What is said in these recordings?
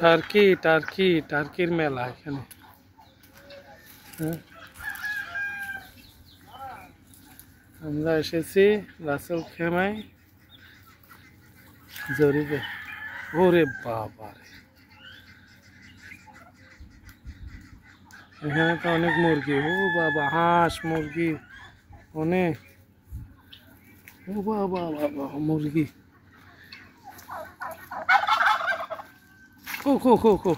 Turkey turkey টার্কির মেলা এখানে। হ্যাঁ, আমরা এসেছি রাসেল খেমায় জরিপে। ওরে বাবা রে, এখানে তো অনেক মুরগি। ও বাবা, হাঁস মুরগি অনেক। ও বাবা বাবা, মুরগি। খো খো খো খো।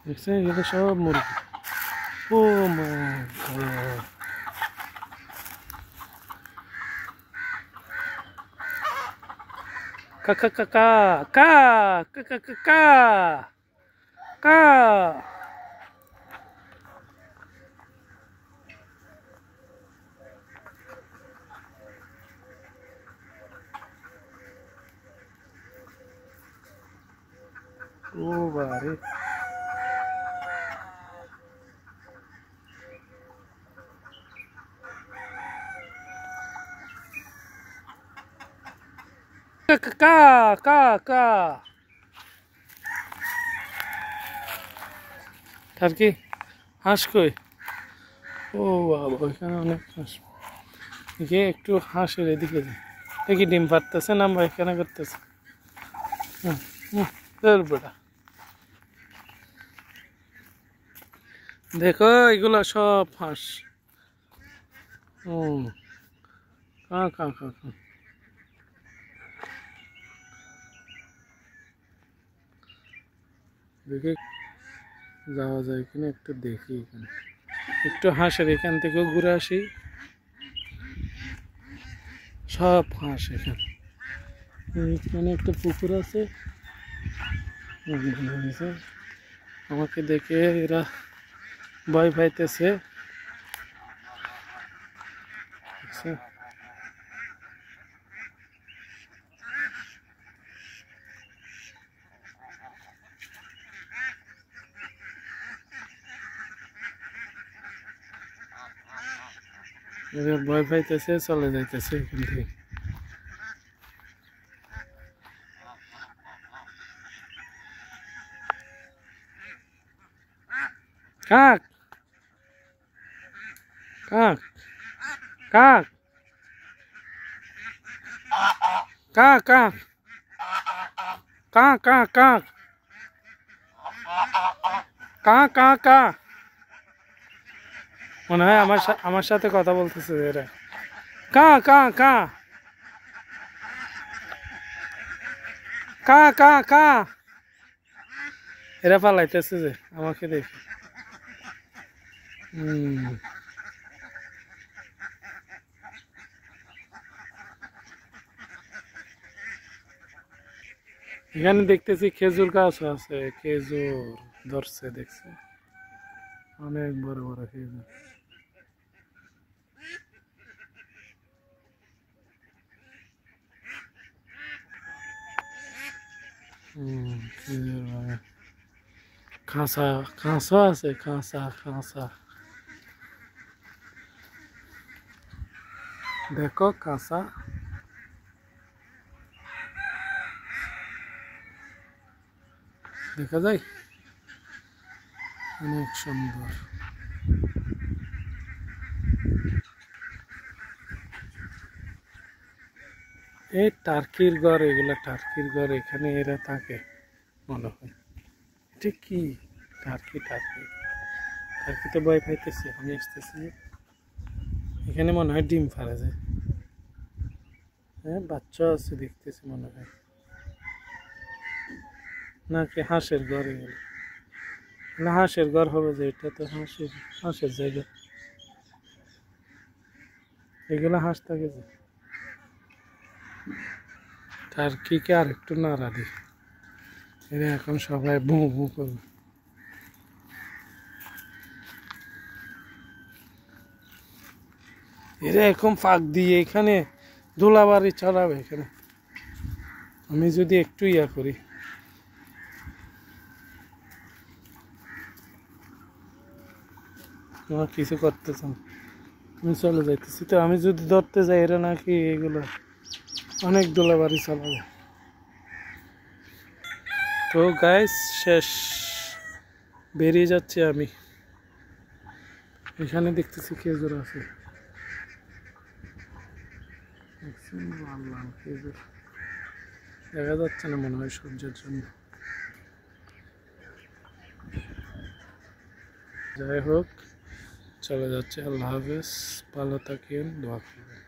দেখছেন, এগুলো সব মুরগি। ও মাই গড, কা কা কা কা কা কা কা কা কা কা। ও বারে, কা কা কা কা। টার্কি, হাঁস কই? ও বাবা, ওইখানে অনেক হাঁস। গিয়ে একটু হাঁসের এদিকে যাই, দেখি ডিম পারতেছে না বা এখানে করতেছে। বেটা, দেখো এগুলা সব হাঁস। হুম, কা কা কা কা। দেখে যাওয়া যায় এখানে, একটু দেখি এখানে একটু হাঁসের এখান থেকেও ঘুরে আসি। সব হাঁস এখানে। এখানে একটা পুকুর আছে, আমাকে দেখে এরা ভয় পাইতেছে। এরা ভয় পাইতেছে, চলে যাইতেছে এখান থেকে। কাক কাক কাক কাক কাক কাক কাক কাক কাক কাক কাক। মনে হয় আমার সাথে কথা বলতেছে এরা। কা কা কা কা কা কা। এরা পালাইতেছে যে আমাকে দেখে। এখানে দেখতেছি খেজুর গাছ আছে, খেজুর ধরছে দেখছে, অনেক বড় বড় খেজুর। খেজুর বাগান। খাঁচা খাঁচা আছে, খাঁচা খাঁচা। দেখো খাঁচা, দেখা যায়, অনেক সুন্দর। এই টার্কির ঘর, এগুলা টার্কির ঘর, এখানে এরা থাকে মনে হয়। এটা কি? টার্কি টার্কি টার্কি তো ভয় পাইতেছে, আমি আসতেছি। এখানে মনে হয় ডিম পাড়া যায়। হ্যাঁ, বাচ্চা আছে দেখতেছি মনে হয়, নাকি হাঁসের ঘর এগুলো? না, হাঁসের ঘর হবে যে, এটা তো হাঁসের জায়গা। এগুলো হাঁস থাকে যে। টার্কিকে আর একটু নাড়া দিই, এরা এখন সবাই ভু ভু করবে। এরা এখন ফাঁক দিয়ে এখানে ধুলাবাড়ি চড়াবে এখানে। আমি যদি একটু ইয়া করি, আমার কিছু করতে চান। আমি চলে যাইতেছি তো, আমি যদি ধরতে যাই এরা নাকি এগুলো অনেক দোলাবাড়ি চালাবে। তো গাইস শেষ, বেরিয়ে যাচ্ছি আমি। এখানে দেখতেছি খেজুর আছে, লাল লাল খেজুর দেখা যাচ্ছে না মনে হয় সূর্যের জন্য। যাই হোক চলে যাচ্ছে, আল্লাহ হাফেজ, ভালো থাকেন, দোয়া করবেন।